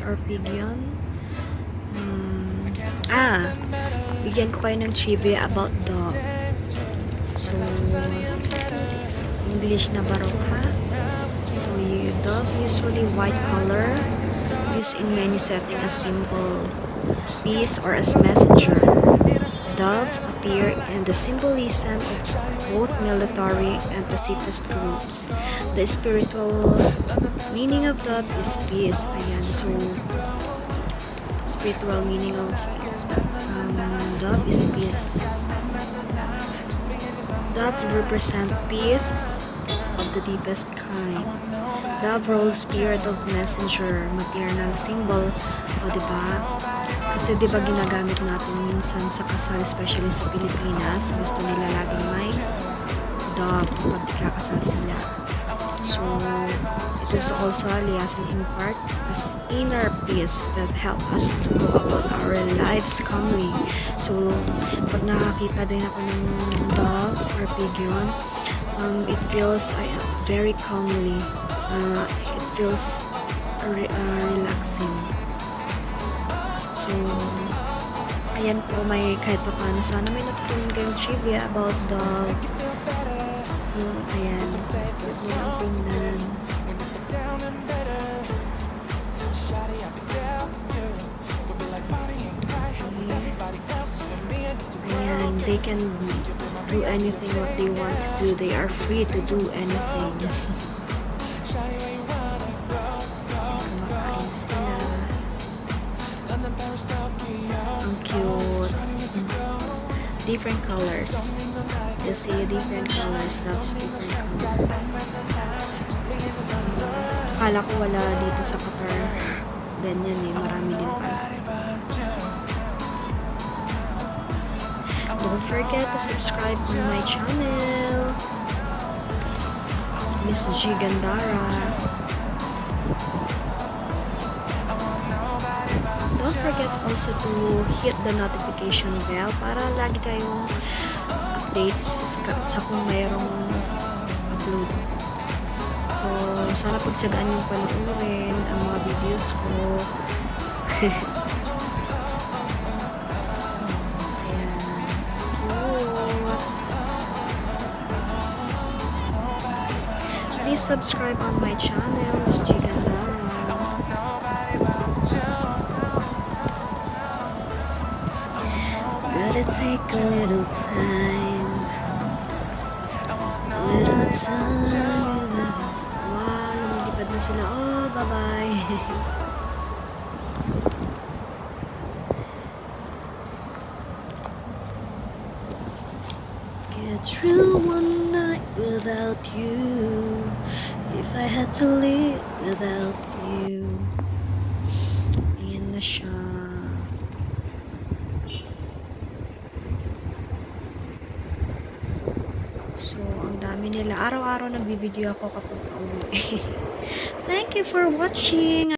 or pigeon. Bigyan ko kayo ng trivia about dog. So, English na baro ha? So, dog usually white color, used in many settings as symbol, peace, or as messenger. Dove appear in the symbolism of both military and pacifist groups. The spiritual meaning of dove is peace. Ayan, so spiritual meaning of dove is peace. Dove represent peace of the deepest kind. Dove role spirit of messenger, maternal symbol. O diba? Kasi diba ginagamit natin minsan sa kasal, especially sa Pilipinas, gusto nila laging may dove pag ikakasal sila. So, it is also a liaison in part as inner peace that help us to go about our lives calmly. So, pag nakakita din ako ng dove or pigeon, it feels very calmly. It feels relaxing. So, ayan po, may kahit pa paano. Sana may natutunan kayong trivia about dog. Ayan. Huwag mo lang tingnan. Ayan, they can do anything what they want to do. They are free to do anything. Kumakain sila. Ang cute. Different colors. You see different colors. Loves different colors. Akala ko wala dito sa Qatar. Ganyan eh. Marami din pala. Don't forget to subscribe to my channel. Miss G Gandara. Don't forget also to hit the notification bell para lagi kayong updates sa kung mayroong upload. So, sana pagtsagaan yung panoorin ang mga videos ko. Please subscribe on my channel, Miss G Gandara. Gotta take a little time. A little time. Wow, lumilipad na sila. Oh, bye-bye. Get through one night without you. If I had to live without you. Ayan na siya. So, ang dami nila. Araw-araw nagbibideo ako kapag pauwi. Thank you for watching.